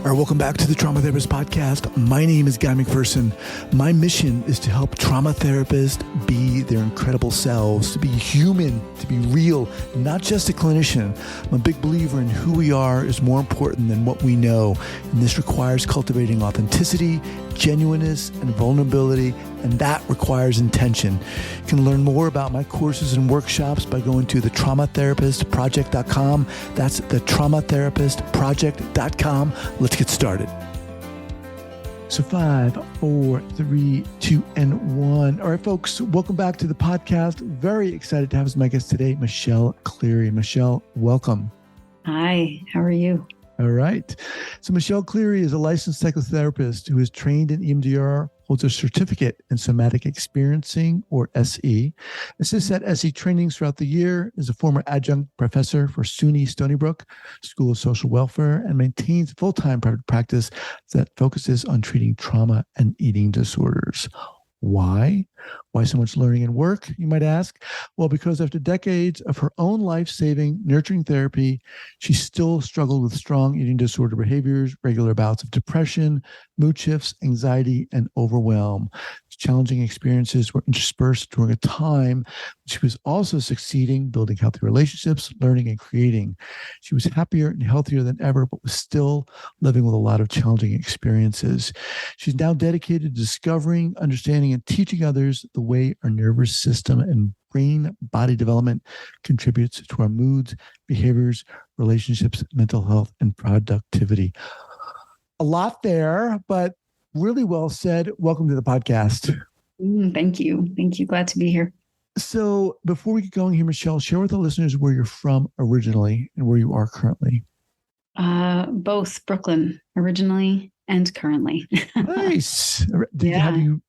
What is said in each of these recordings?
All right, welcome back to the Trauma Therapist Podcast. My name is Guy McPherson. My mission is to help trauma therapists be their incredible selves, to be human, to be real, not just a clinician. I'm a big believer in who we are is more important than what we know. And this requires cultivating authenticity, genuineness, and vulnerability, and that requires intention. You can learn more about my courses and workshops by going to thetraumatherapistproject.com. That's thetraumatherapistproject.com. Let's get started. So 5, 4, 3, 2, and 1. All right, folks, welcome back to the podcast. Very excited to have as my guest today, Michelle Cleary. Michelle, welcome. Hi, how are you? All right. So Michelle Cleary is a licensed psychotherapist who is trained in EMDR, holds a certificate in somatic experiencing, or SE, assists at SE trainings throughout the year, is a former adjunct professor for SUNY Stony Brook School of Social Welfare, and maintains a full-time private practice that focuses on treating trauma and eating disorders. Why? Why so much learning and work, you might ask? Well, because after decades of her own life-saving, nurturing therapy, she still struggled with strong eating disorder behaviors, regular bouts of depression, mood shifts, anxiety, and overwhelm. Challenging experiences were interspersed during a time when she was also succeeding, building healthy relationships, learning, and creating. She was happier and healthier than ever, but was still living with a lot of challenging experiences. She's now dedicated to discovering, understanding, and teaching others the way our nervous system and brain-body development contributes to our moods, behaviors, relationships, mental health, and productivity. A lot there, but really well said. Welcome to the podcast. Thank you. Thank you. Glad to be here. So before we get going here, Michelle, share with the listeners where you're from originally and where you are currently. Both Brooklyn originally and currently. Nice. Have you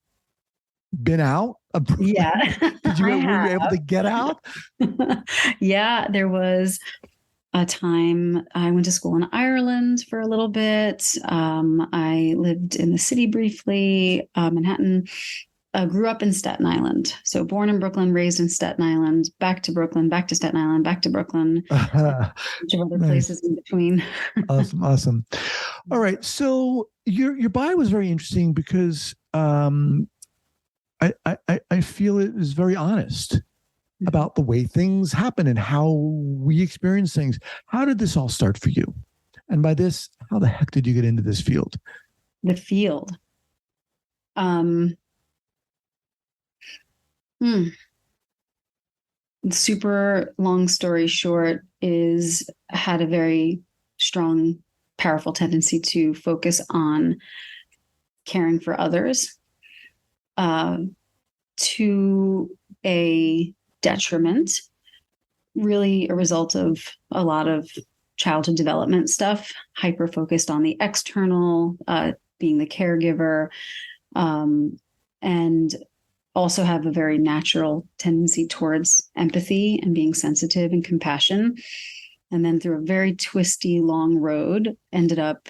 been out of Brooklyn? Yeah. Were you able to get out? Yeah, there was a time I went to school in Ireland for a little bit. I lived in the city briefly, Manhattan. Grew up in Staten Island. So born in Brooklyn, raised in Staten Island, back to Brooklyn, back to Staten Island, back to Brooklyn, a bunch of other places in between. Awesome. All right. So your bio was very interesting because I feel it is very honest about the way things happen and how we experience things. How did this all start for you? And by this, how the heck did you get into this field? The field. Super long story short had a very strong, powerful tendency to focus on caring for others, to a detriment, really a result of a lot of childhood development stuff, hyper focused on the external, being the caregiver, and also have a very natural tendency towards empathy and being sensitive and compassion. And then through a very twisty, long road, ended up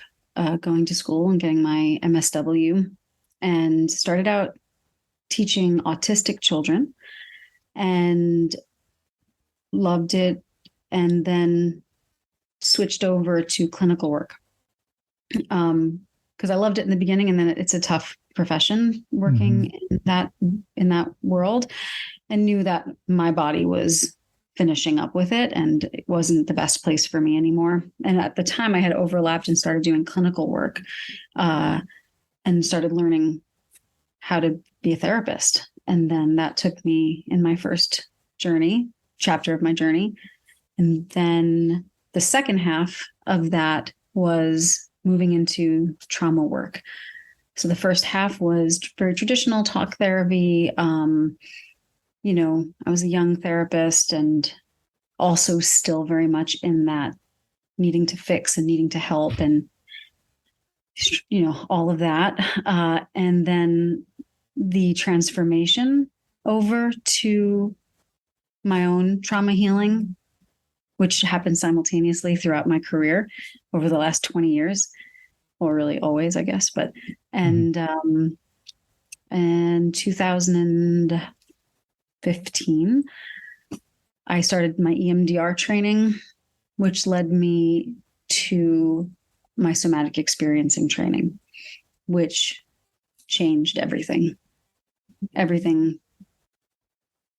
going to school and getting my MSW, and started out teaching autistic children and loved it, and then switched over to clinical work because I loved it in the beginning, and then it's a tough profession working in that world, and knew that my body was finishing up with it and it wasn't the best place for me anymore. And at the time I had overlapped and started doing clinical work and started learning how to be a therapist. And then that took me in my first chapter of my journey. And then the second half of that was moving into trauma work. So the first half was very traditional talk therapy. I was a young therapist and also still very much in that needing to fix and needing to help and, all of that. And then the transformation over to my own trauma healing, which happened simultaneously throughout my career over the last 20 years, or really always, I guess. And in 2015, I started my EMDR training, which led me to my somatic experiencing training, which changed everything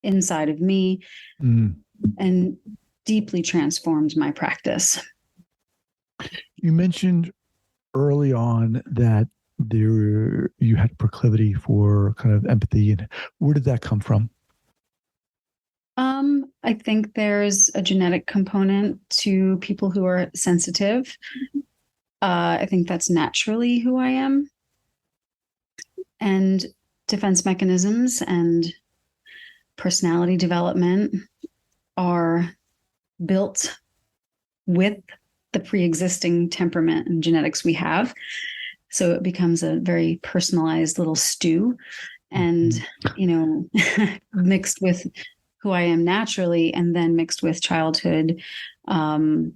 inside of me, and deeply transformed my practice. You mentioned early on that you had proclivity for kind of empathy, and where did that come from? I think there's a genetic component to people who are sensitive. I think that's naturally who I am. And defense mechanisms and personality development are built with the pre-existing temperament and genetics we have. So it becomes a very personalized little stew, and, mixed with who I am naturally, and then mixed with childhood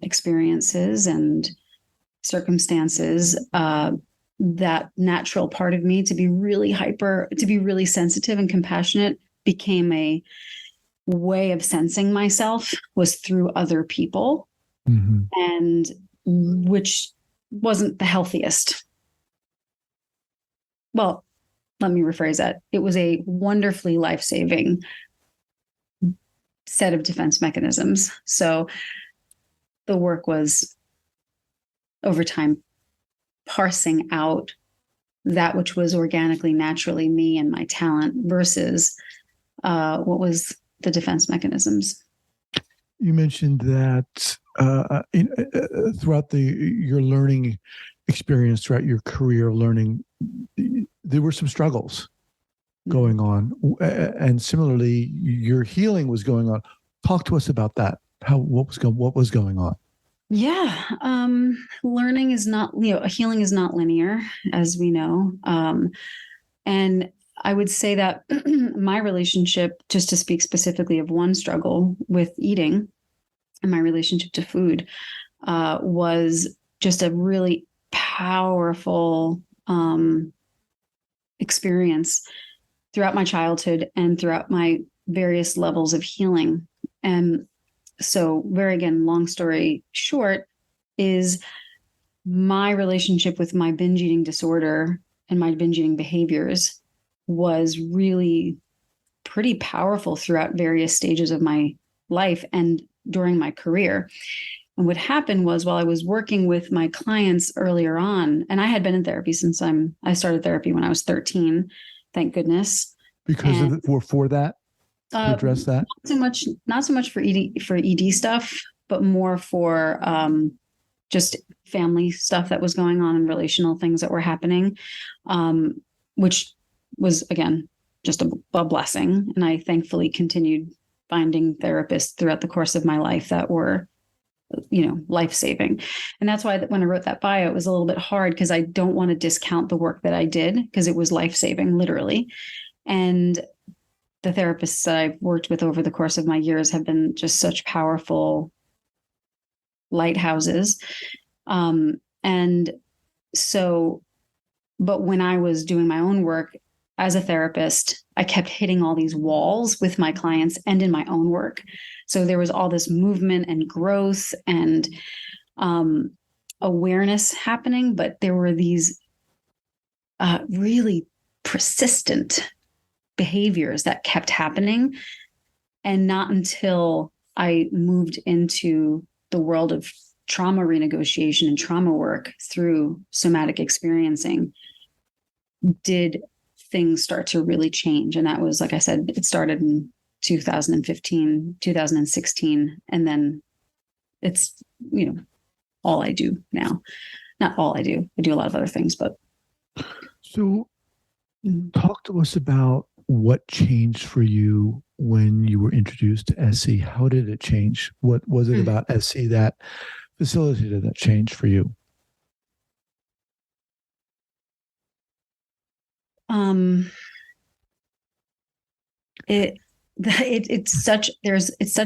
experiences and circumstances, that natural part of me to be really sensitive and compassionate became a way of sensing myself, was through other people, and which wasn't the healthiest. Well, let me rephrase that. It was a wonderfully life-saving set of defense mechanisms. So the work was, over time, parsing out that which was organically, naturally me and my talent versus what was the defense mechanisms. You mentioned that throughout your learning experience, throughout your career of learning, there were some struggles going on, and similarly, your healing was going on. Talk to us about that. What was going on? Yeah, learning is not, healing is not linear, as we know, and I would say that my relationship, just to speak specifically of one struggle with eating and my relationship to food, was just a really powerful experience throughout my childhood and throughout my various levels of healing. And so, long story short, is my relationship with my binge eating disorder and my binge eating behaviors was really pretty powerful throughout various stages of my life and during my career. And what happened was, while I was working with my clients earlier on, and I had been in therapy since I started therapy when I was 13, thank goodness. Because for that, to address that? Not so much for ED stuff, but more for just family stuff that was going on and relational things that were happening, which was, again, just a blessing. And I thankfully continued finding therapists throughout the course of my life that were, life-saving. And that's why when I wrote that bio, it was a little bit hard, because I don't want to discount the work that I did, because it was life-saving, literally. And the therapists that I've worked with over the course of my years have been just such powerful lighthouses. And so, but when I was doing my own work as a therapist, I kept hitting all these walls with my clients and in my own work. So there was all this movement and growth and awareness happening, but there were these really persistent behaviors that kept happening. And not until I moved into the world of trauma renegotiation and trauma work through somatic experiencing did things start to really change. And that was, like I said, it started in 2015, 2016. And then it's, all I do now. Not all I do. I do a lot of other things, but. So talk to us about what changed for you when you were introduced to SE. How did it change? What was it about SE that facilitated that change for you? It's such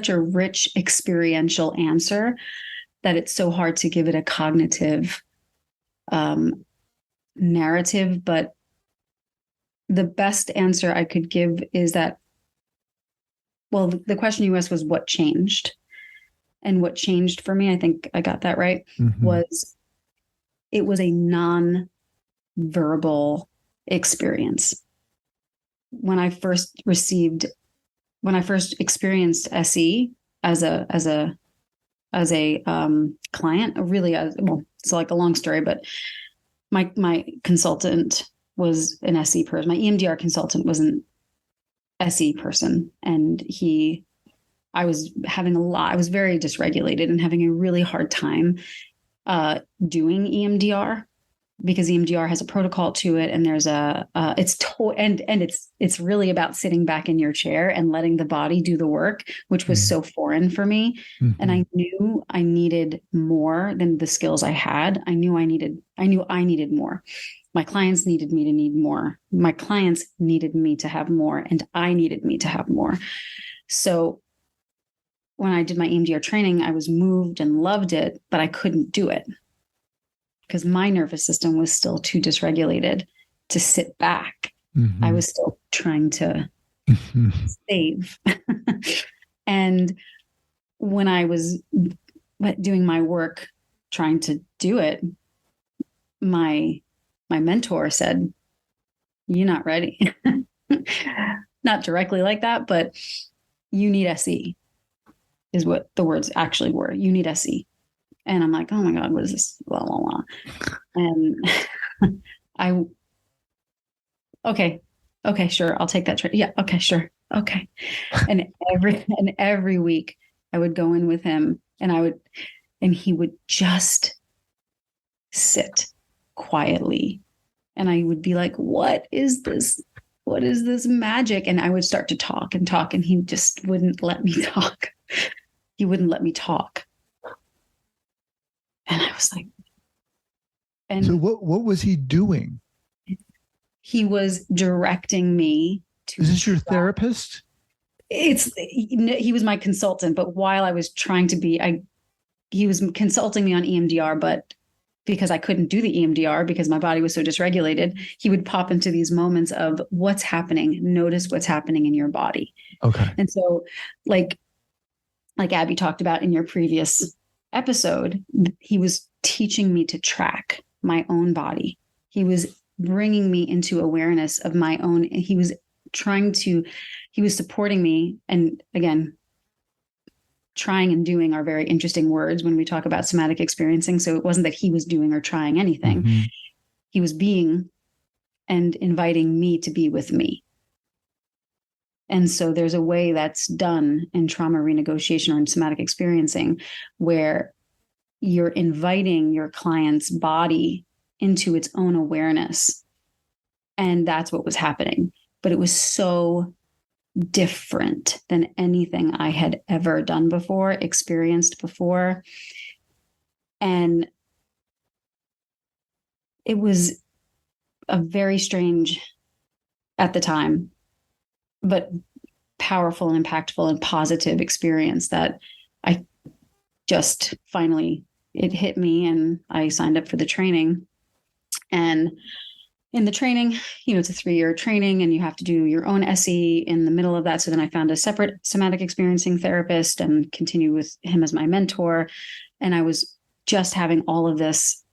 a rich experiential answer that it's so hard to give it a cognitive narrative, but the best answer I could give is that, well, the question you asked was what changed. And what changed for me, I think I got that right, was it was a non-verbal experience. When I first experienced SE as a client, well, it's like a long story, but my consultant was an SE person. My EMDR consultant was an SE person, and I was very dysregulated and having a really hard time doing EMDR, because EMDR has a protocol to it, and there's it's really about sitting back in your chair and letting the body do the work, which was so foreign for me. And I knew I needed more than the skills I had. I knew I needed more. My clients needed me to need more. My clients needed me to have more, and I needed me to have more. So when I did my EMDR training, I was moved and loved it, but I couldn't do it because my nervous system was still too dysregulated to sit back. I was still trying to save. And when I was doing my work, trying to do it, my mentor said, "You're not ready." Not directly like that, but you need SE, is what the words actually were. You need SE. And I'm like, oh my God, what is this? Blah, blah, blah. And okay, sure. I'll take that. Yeah. Okay, sure. Okay. And every week I would go in with him, and he would just sit quietly. And I would be like, what is this? What is this magic? And I would start to talk, and he just wouldn't let me talk. He wouldn't let me talk. And I was like, and so what was he doing? He was directing me to. Is this your therapist? He was my consultant, but while I was trying to be, he was consulting me on EMDR, but because I couldn't do the EMDR because my body was so dysregulated, he would pop into these moments of what's happening. Notice what's happening in your body. Okay. And so like Abby talked about in your previous episode, he was teaching me to track my own body. He was bringing me into awareness of my own. He was supporting me. And again, trying and doing are very interesting words when we talk about somatic experiencing. So it wasn't that he was doing or trying anything. He was being and inviting me to be with me. And so there's a way that's done in trauma renegotiation or in somatic experiencing where you're inviting your client's body into its own awareness. And that's what was happening. But it was so different than anything I had ever done before, experienced before. And it was a very strange at the time, but powerful and impactful and positive experience that I just finally, it hit me, and I signed up for the training. And in the training, it's a 3-year training, and you have to do your own SE in the middle of that. So then I found a separate somatic experiencing therapist and continue with him as my mentor. And I was just having all of this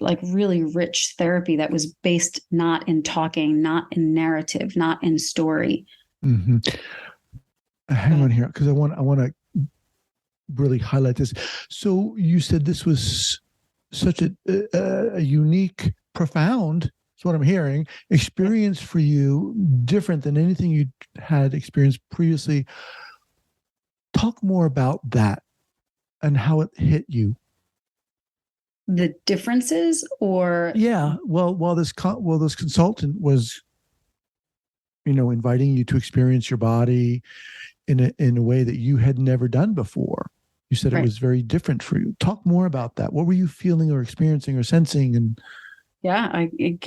like really rich therapy that was based not in talking, not in narrative, not in story. Hang on here, because I want to really highlight this. So you said this was such a unique, profound, that's what I'm hearing, experience for you, different than anything you had experienced previously. Talk more about that and how it hit you. The differences, or while this consultant was inviting you to experience your body in a way that you had never done before. You said it was very different for you. Talk more about that. What were you feeling or experiencing or sensing? And it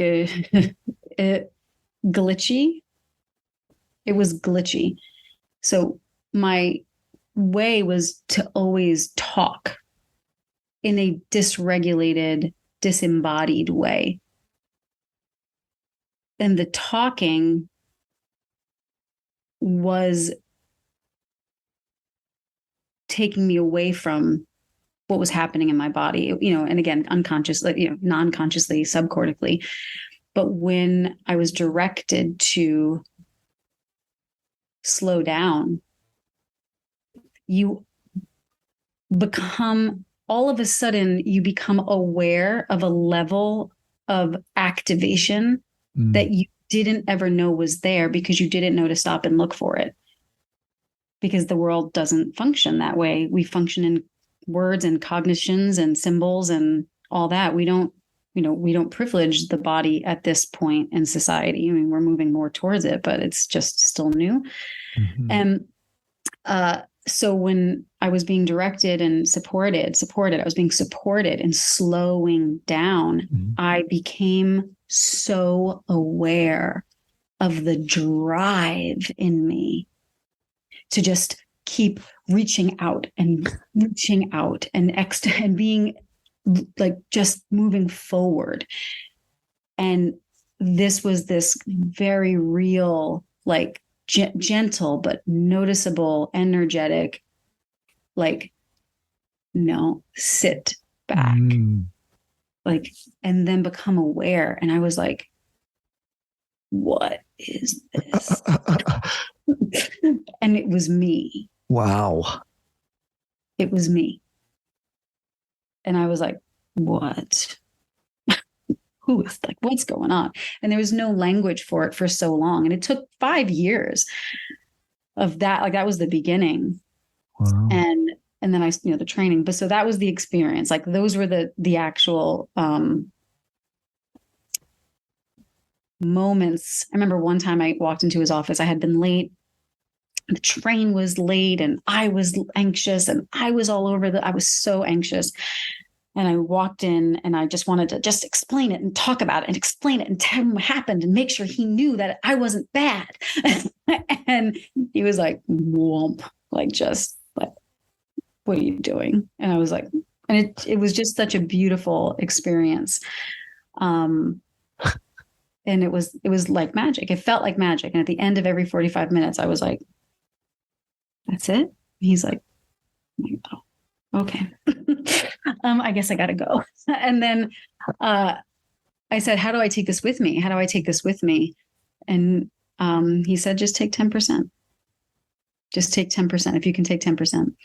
glitchy. It was glitchy. So my way was to always talk in a dysregulated, disembodied way. and the talking was taking me away from what was happening in my body, and again, unconsciously, non-consciously, subcortically. But when I was directed to slow down, you become, all of a sudden, you become aware of a level of activation that you didn't ever know was there because you didn't know to stop and look for it. Because the world doesn't function that way. We function in words and cognitions and symbols and all that. We don't privilege the body at this point in society. I mean, we're moving more towards it, but it's just still new. Mm-hmm. And so when I was being directed and supported, I was being supported in slowing down. Mm-hmm. I became so aware of the drive in me to just keep reaching out and being like just moving forward. And this was this very real, like gentle, but noticeable, energetic, like, no, sit back, like, and then become aware. And I was like, what is this? And it was me. Wow. It was me. And I was like, what? Who is, like, what's going on? And there was no language for it for so long. And it took 5 years of that. Like, that was the beginning. Wow. And then I, the training. But so that was the experience. Like, those were the actual moments. I remember one time I walked into his office. I had been late. The train was late and I was anxious and I was all over I was so anxious. And I walked in and I just wanted to just explain it and talk about it and explain it and tell him what happened and make sure he knew that I wasn't bad. And he was like, whoomp, like, just like, what are you doing? And I was like, and it was just such a beautiful experience. And it was like magic. It felt like magic. And at the end of every 45 minutes, I was like, that's it. He's like, oh, okay. I guess I got to go. And then I said, how do I take this with me? How do I take this with me? And he said, just take 10%. Just take 10%. If you can take 10%.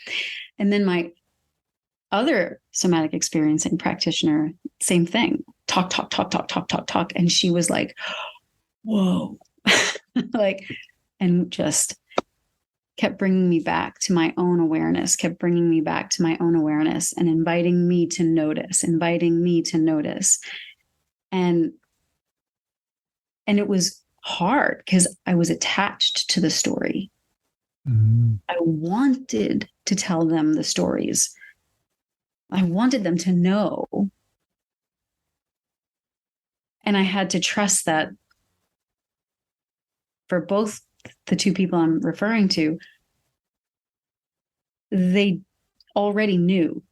And then my other somatic experiencing practitioner, same thing. Talk. And she was like, whoa, like, and just kept bringing me back to my own awareness, and inviting me to notice. And it was hard because I was attached to the story. Mm-hmm. I wanted to tell them the stories. I wanted them to know. And I had to trust that for both the two people I'm referring to, they already knew.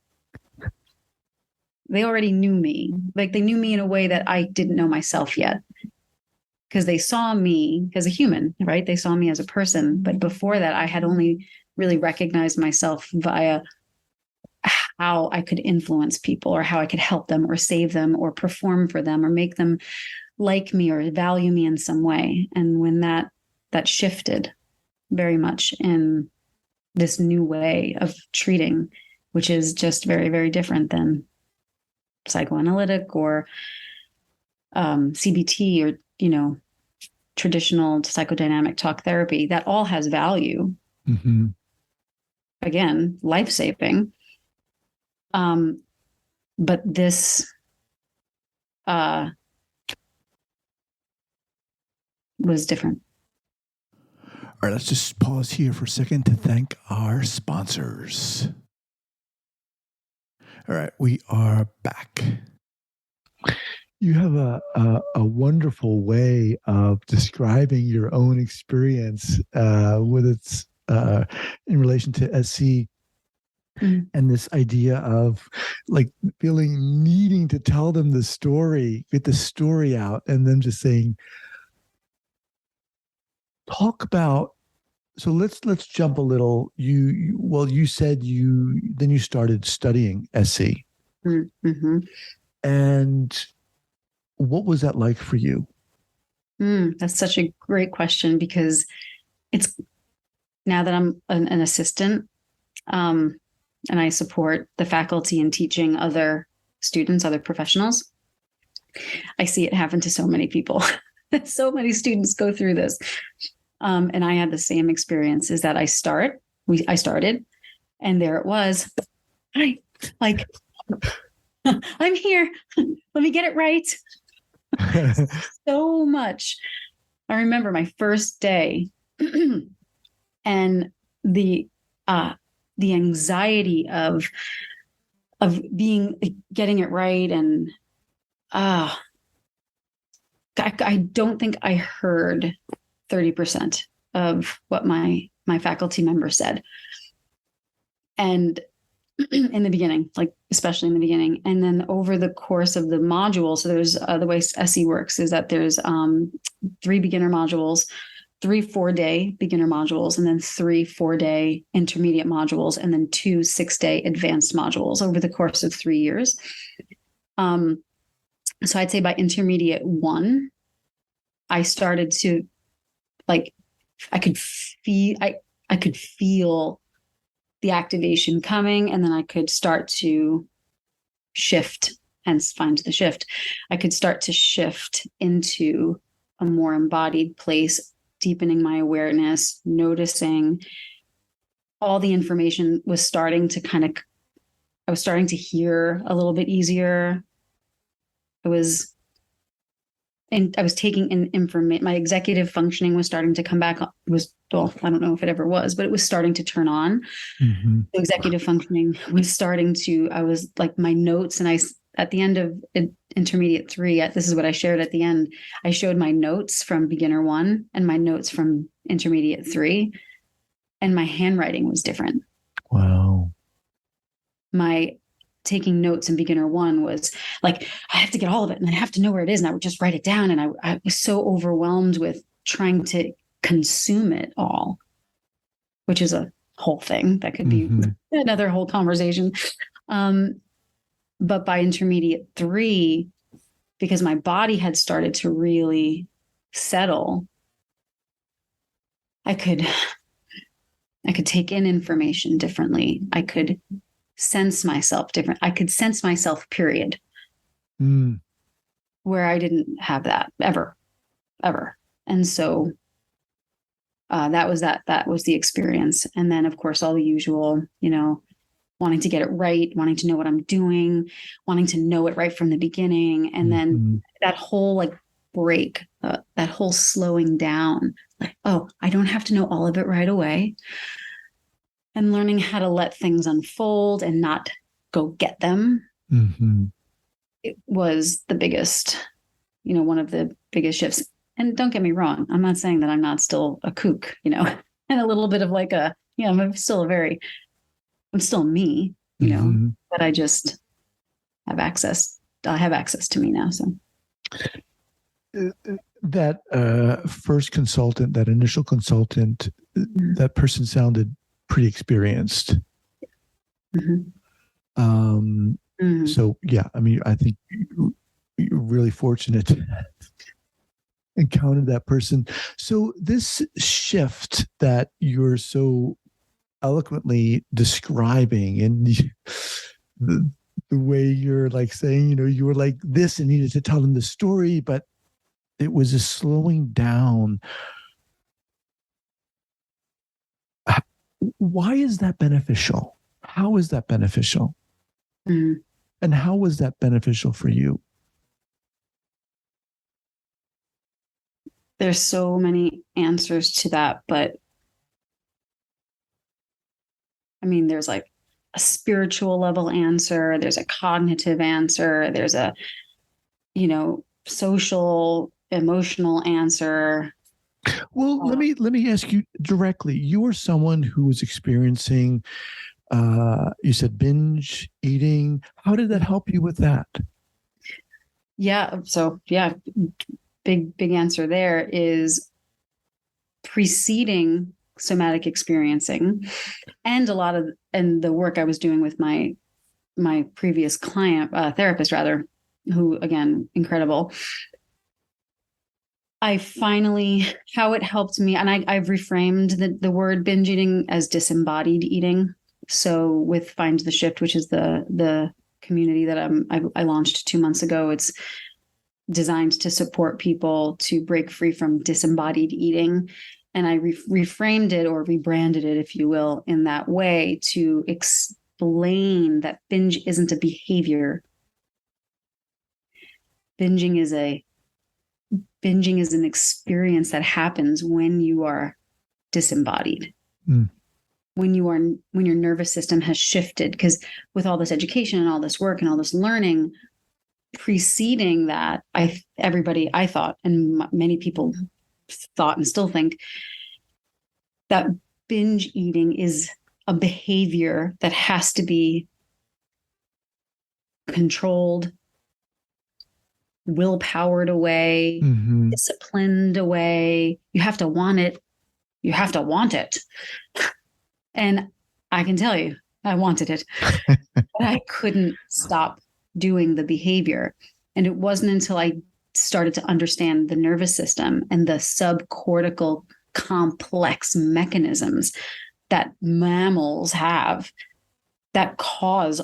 They already knew me. Like, they knew me in a way that I didn't know myself yet. Because they saw me as a human, right? They saw me as a person. But before that, I had only really recognized myself via how I could influence people, or how I could help them or save them or perform for them or make them like me or value me in some way. And when that shifted very much in this new way of treating, which is just very, very different than psychoanalytic or CBT or, traditional psychodynamic talk therapy, that all has value. Mm-hmm. Again, life-saving. But this was different. All right, let's just pause here for a second to thank our sponsors. All right, we are back. You have a wonderful way of describing your own experience with its in relation to SC. Mm-hmm. And this idea of, like, needing to tell them the story, get the story out, and them just saying, talk about, so let's jump a little. You said you started studying SE. Mm-hmm. And what was that like for you? That's such a great question, because it's now that I'm an assistant, and I support the faculty in teaching other students, other professionals. I see it happen to so many people. So many students go through this. And I had the same experience, is that I started, and there it was. Like, I'm here. Let me get it right. So much. I remember my first day and the anxiety of getting it right. And I don't think I heard 30% of what my faculty member said. And in the beginning, like especially in the beginning, and then over the course of the module. So there's the way SE works is that there's 3 beginner modules, 3 4-day beginner modules, and then 3 4-day intermediate modules, and then 2 6-day advanced modules over the course of 3 years. So I'd say by intermediate 1, I started to I could feel the activation coming, and then I could start to shift, hence find the shift. I could start to shift into a more embodied place, deepening my awareness, noticing all the information was starting to I was starting to hear a little bit easier. I was taking in information. My executive functioning was starting to come back. Well, I don't know if it ever was, but it was starting to turn on. Mm-hmm. The executive functioning was starting to, I was like my notes, and at the end of intermediate 3, this is what I shared at the end. I showed my notes from beginner 1 and my notes from intermediate 3, and my handwriting was different. Wow. My taking notes in beginner 1 was like, I have to get all of it and I have to know where it is. And I would just write it down. And I was so overwhelmed with trying to consume it all, which is a whole thing that could be another whole conversation. But by intermediate 3, because my body had started to really settle, I could take in information differently. I could sense myself different. I could sense myself, period. Where I didn't have that ever. And so that was the experience. And then of course, all the usual, wanting to get it right, wanting to know what I'm doing, wanting to know it right from the beginning. And then that whole break, that whole slowing down, I don't have to know all of it right away. And learning how to let things unfold and not go get them. It was the biggest, one of the biggest shifts. And don't get me wrong, I'm not saying that I'm not still a kook, and a little bit of I'm still me, but I just have access. I have access to me now. So that first consultant, that initial consultant, that person sounded pretty experienced. So yeah, I mean, I think you're really fortunate to encounter that person. So this shift that you're so eloquently describing, and the way you're saying, you were like this and needed to tell them the story, but it was a slowing down. Why is that beneficial? How is that beneficial? And how was that beneficial for you? There's so many answers to that, but I mean, there's a spiritual level answer, there's a cognitive answer, there's a, social, emotional answer. Well, let me ask you directly. You are someone who was experiencing, you said binge eating. How did that help you with that? Yeah. So yeah, big answer there is preceding somatic experiencing, and the work I was doing with my previous client, therapist rather, who again, incredible. I finally, how it helped me, and I've reframed the word binge eating as disembodied eating. So with Find the Shift, which is the community that I launched 2 months ago, it's designed to support people to break free from disembodied eating. And I reframed it, or rebranded it, if you will, in that way to explain that binge isn't a behavior. Binging is an experience that happens when you are disembodied. When your nervous system has shifted, because with all this education and all this work and all this learning preceding that, I thought, and many people thought and still think, that binge eating is a behavior that has to be controlled, willpowered away, disciplined away. You have to want it. You have to want it. And I can tell you, I wanted it, but I couldn't stop doing the behavior. And it wasn't until I started to understand the nervous system and the subcortical complex mechanisms that mammals have that cause,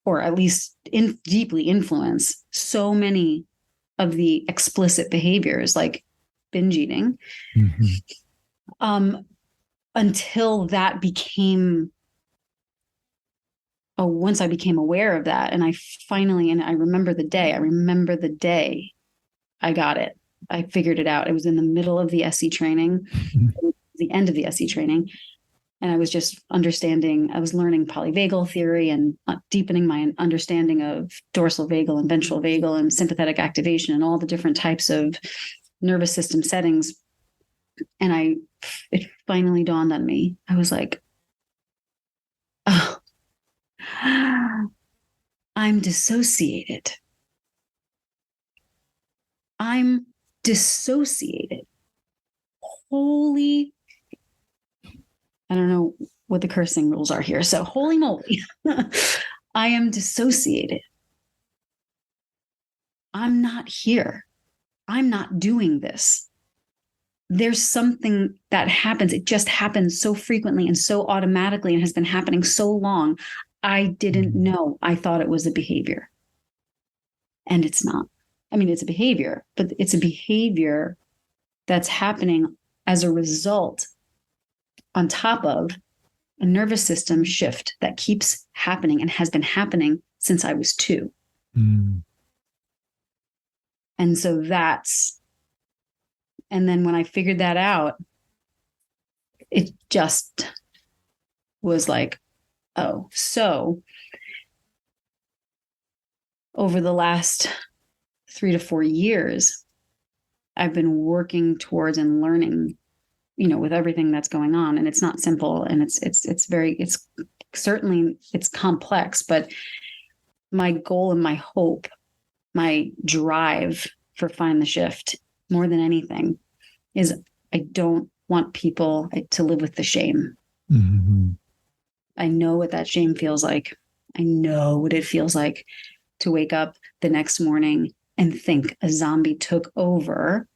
or at least deeply influence, so many of the explicit behaviors like binge eating, until that became, once I became aware of that, and I remember the day I got it. I figured it out. It was in the middle of the SE training, the end of the SE training. And I was just I was learning polyvagal theory and deepening my understanding of dorsal vagal and ventral vagal and sympathetic activation and all the different types of nervous system settings. And it finally dawned on me. I was like, oh, I'm dissociated. Holy, I don't know what the cursing rules are here. So holy moly, I am dissociated. I'm not here. I'm not doing this. There's something that happens. It just happens so frequently and so automatically, and has been happening so long. I didn't know. I thought it was a behavior. And it's not. I mean, it's a behavior, but it's a behavior that's happening as a result, on top of a nervous system shift that keeps happening and has been happening since I was 2. And so and then when I figured that out, it just was like, oh, so over the last 3 to 4 years, I've been working towards and learning, with everything that's going on. And it's not simple, and it's certainly complex, but my goal and my hope, my drive for Find the Shift, more than anything, is I don't want people to live with the shame. I know what that shame feels like. I know what it feels like to wake up the next morning and think a zombie took over,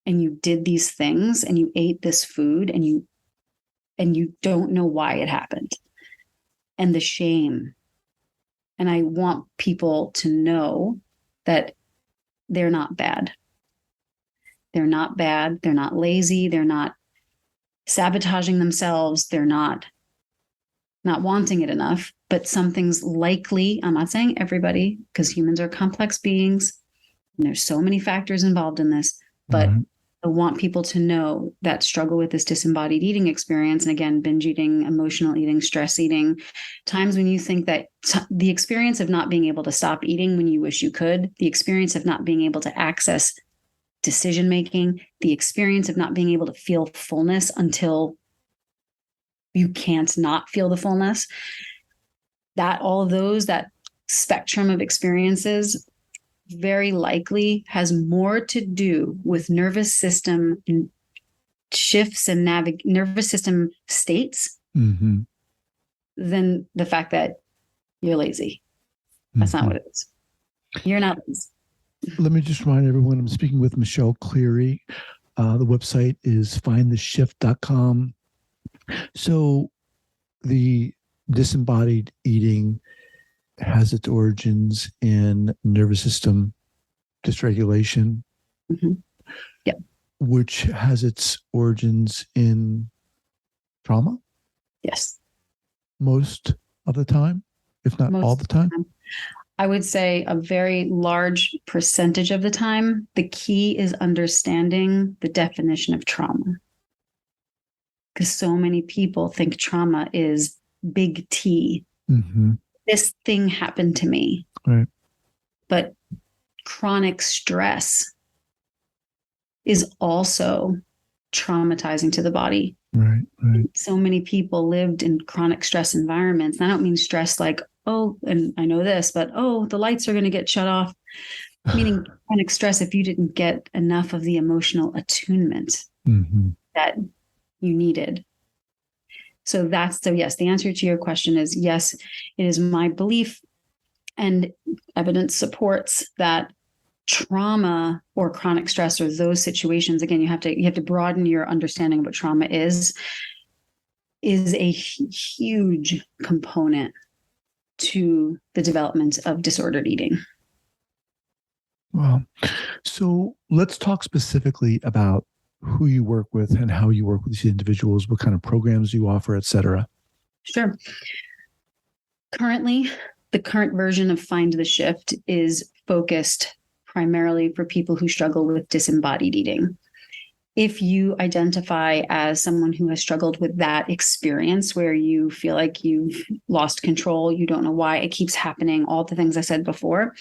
and you did these things and you ate this food and you don't know why it happened, and the shame. And I want people to know that they're not bad. They're not bad. They're not lazy. They're not sabotaging themselves. They're not wanting it enough, but something's likely. I'm not saying everybody, because humans are complex beings and there's so many factors involved in this, but I want people to know that struggle with this disembodied eating experience. And again, binge eating, emotional eating, stress eating, times when you think that the experience of not being able to stop eating when you wish you could, the experience of not being able to access decision-making, the experience of not being able to feel fullness until you can't not feel the fullness, all of those, that spectrum of experiences very likely has more to do with nervous system shifts in nervous system states than the fact that you're lazy. That's not what it is. You're not lazy. Let me just remind everyone, I'm speaking with Michelle Cleary. The website is findtheshift.com. So the disembodied eating has its origins in nervous system dysregulation, which has its origins in trauma. Yes. Most of the time, if not all the time. I would say a very large percentage of the time. The key is understanding the definition of trauma. Because so many people think trauma is big T. This thing happened to me. Right. But chronic stress is also traumatizing to the body. Right. So many people lived in chronic stress environments. And I don't mean stress like, oh, and I know this, but the lights are going to get shut off. Meaning chronic stress if you didn't get enough of the emotional attunement that you needed. So yes, the answer to your question is yes, it is my belief, and evidence supports that trauma or chronic stress or those situations, again, you have to broaden your understanding of what trauma is a huge component to the development of disordered eating. Wow. So let's talk specifically about who you work with and how you work with these individuals, what kind of programs you offer, et cetera. Sure. Currently, the current version of Find the Shift is focused primarily for people who struggle with disembodied eating. If you identify as someone who has struggled with that experience where you feel like you've lost control, you don't know why it keeps happening, all the things I said before,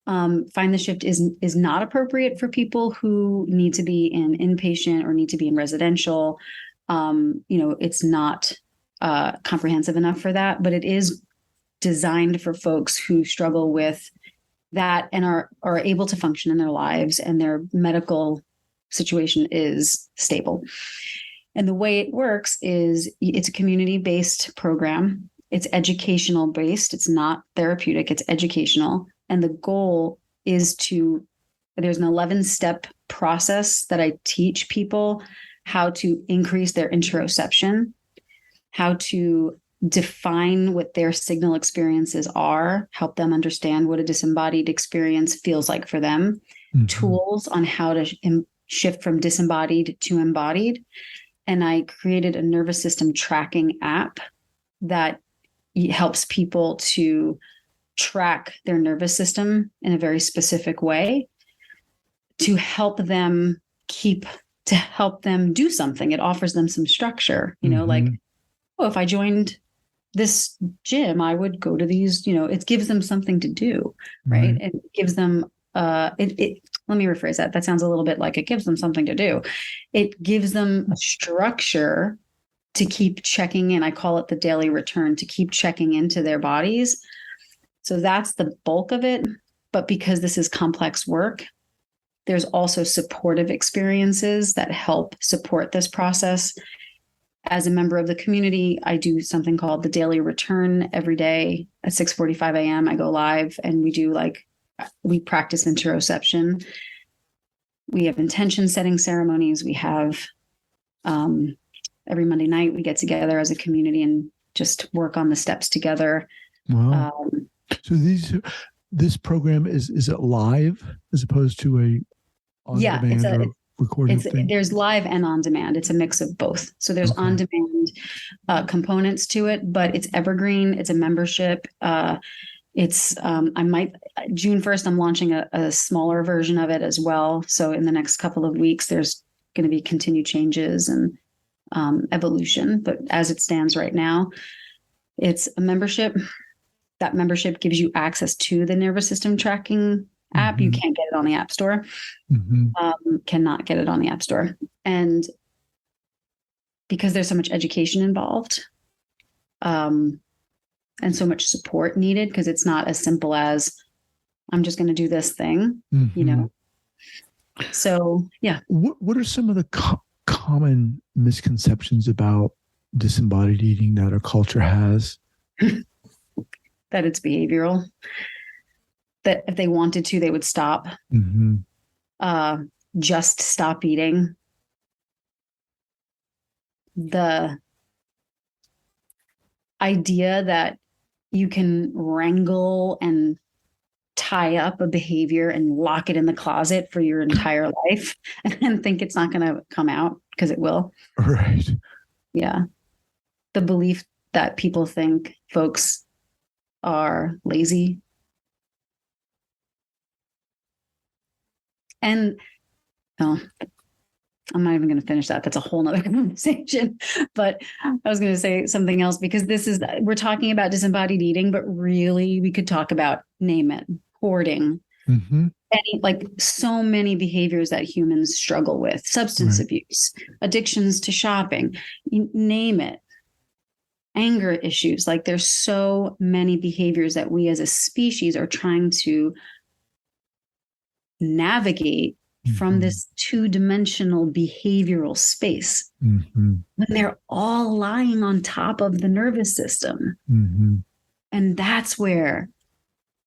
Find the Shift is not appropriate for people who need to be in inpatient or need to be in residential. It's not comprehensive enough for that, but it is designed for folks who struggle with that and are able to function in their lives and their medical situation is stable. And the way it works is it's a community-based program. It's educational based. It's not therapeutic. It's educational. And the goal is there's an 11-step process that I teach people how to increase their interoception, how to define what their signal experiences are, help them understand what a disembodied experience feels like for them, tools on how to shift from disembodied to embodied. And I created a nervous system tracking app that helps people to track their nervous system in a very specific way to help them do something. It offers them some structure, like, if I joined this gym, I would go to these, it gives them something to do, right? It gives them, let me rephrase that. That sounds a little bit like it gives them something to do. It gives them a structure to keep checking in. I call it the daily return, to keep checking into their bodies. So that's the bulk of it. But because this is complex work, there's also supportive experiences that help support this process. As a member of the community, I do something called the daily return every day at 6:45 a.m. I go live and we practice interoception. We have intention setting ceremonies. We have every Monday night we get together as a community and just work on the steps together. Wow. So this program is it live as opposed to a on-demand or recording thing? There's live and on demand. It's a mix of both. So there's on demand components to it, but it's evergreen. It's a membership. It's June 1st, I'm launching a smaller version of it as well. So in the next couple of weeks, there's going to be continued changes and evolution. But as it stands right now, it's a membership. That membership gives you access to the nervous system tracking app. You can't get it on the App Store. Cannot get it on the App Store. And because there's so much education involved, and so much support needed, because it's not as simple as I'm just going to do this thing, So, yeah. What are some of the common misconceptions about disembodied eating that our culture has? That it's behavioral, that if they wanted to, they would stop. Mm-hmm. Just stop eating. The idea that you can wrangle and tie up a behavior and lock it in the closet for your entire life and think it's not going to come out, because it will. Right. Yeah. The belief that people think folks are lazy. And I'm not even going to finish that. That's a whole nother conversation. But I was going to say something else, because we're talking about disembodied eating, but really we could talk about, name it, hoarding, like so many behaviors that humans struggle with, substance abuse, addictions to shopping, name it, anger issues. Like there's so many behaviors that we as a species are trying to navigate from this two-dimensional behavioral space, when they're all lying on top of the nervous system. And that's where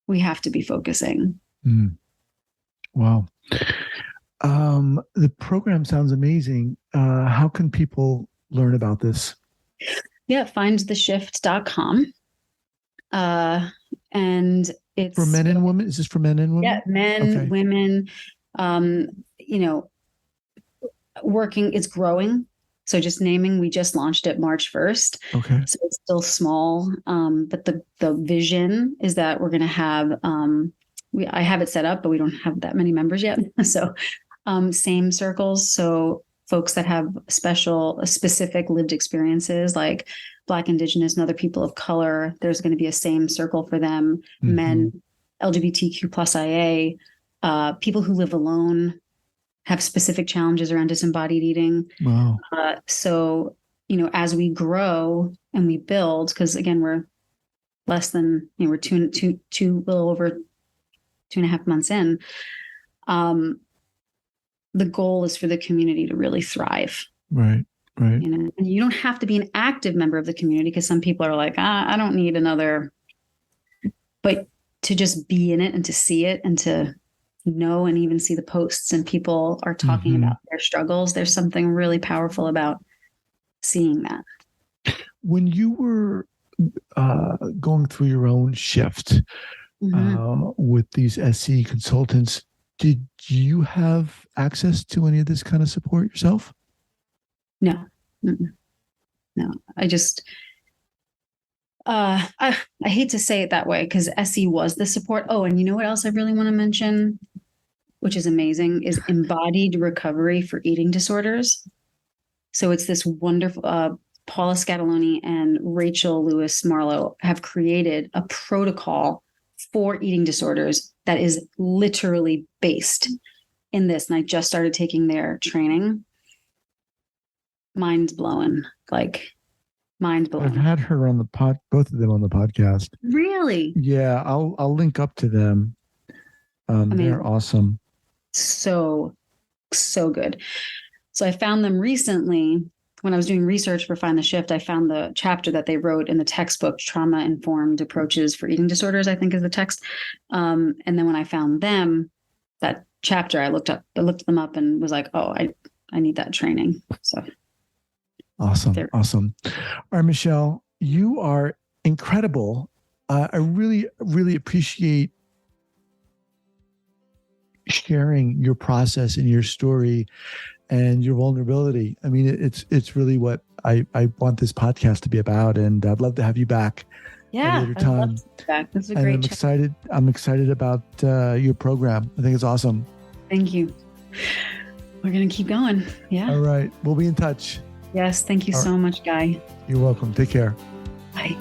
we have to be focusing. Wow. The program sounds amazing. How can people learn about this? Yeah, findtheshift.com. And it's for men and women. Is this for men and women? Yeah, men, women, working, it's growing. So just naming, we just launched it March 1st. Okay. So it's still small. But the vision is that we're going to have, I have it set up, but we don't have that many members yet. So same circles. So folks that have specific lived experiences like Black, Indigenous, and other people of color, there's going to be a same circle for them. Men, LGBTQ plus IA, people who live alone, have specific challenges around disembodied eating. Wow. So, as we grow and we build, because again, we're less than, we're little over 2.5 months in. The goal is for the community to really thrive. Right. And you don't have to be an active member of the community, because some people are like, I don't need another, but to just be in it and to see it and to know and even see the posts and people are talking about their struggles. There's something really powerful about seeing that. When you were going through your own shift with these SE consultants, did you have access to any of this kind of support yourself? No. No, I just, I hate to say it that way, because SE was the support. Oh, and you know what else I really want to mention, which is amazing, is embodied recovery for eating disorders. So it's this wonderful, Paula Scatoloni and Rachel Lewis Marlowe have created a protocol for eating disorders that is literally based in this. And I just started taking their training. Mind blowing. I've had her on the both of them on the podcast. Really? Yeah, I'll link up to them. They're awesome. So good. So I found them recently when I was doing research for Find the Shift. I found the chapter that they wrote in the textbook, Trauma Informed Approaches for Eating Disorders, I think is the text. And then when I found them, that chapter, I looked them up and was like, oh, I need that training. So awesome. All right, Michelle, you are incredible. I really, really appreciate sharing your process and your story and your vulnerability. I mean, it's really what I want this podcast to be about, and I'd love to have you back. Yeah, at a later time. I'd love to be back. This is a great chat. I'm excited about your program. I think it's awesome. Thank you. We're gonna keep going. Yeah. All right, we'll be in touch. Yes. Thank you so much, Guy. You're welcome. Take care. Bye.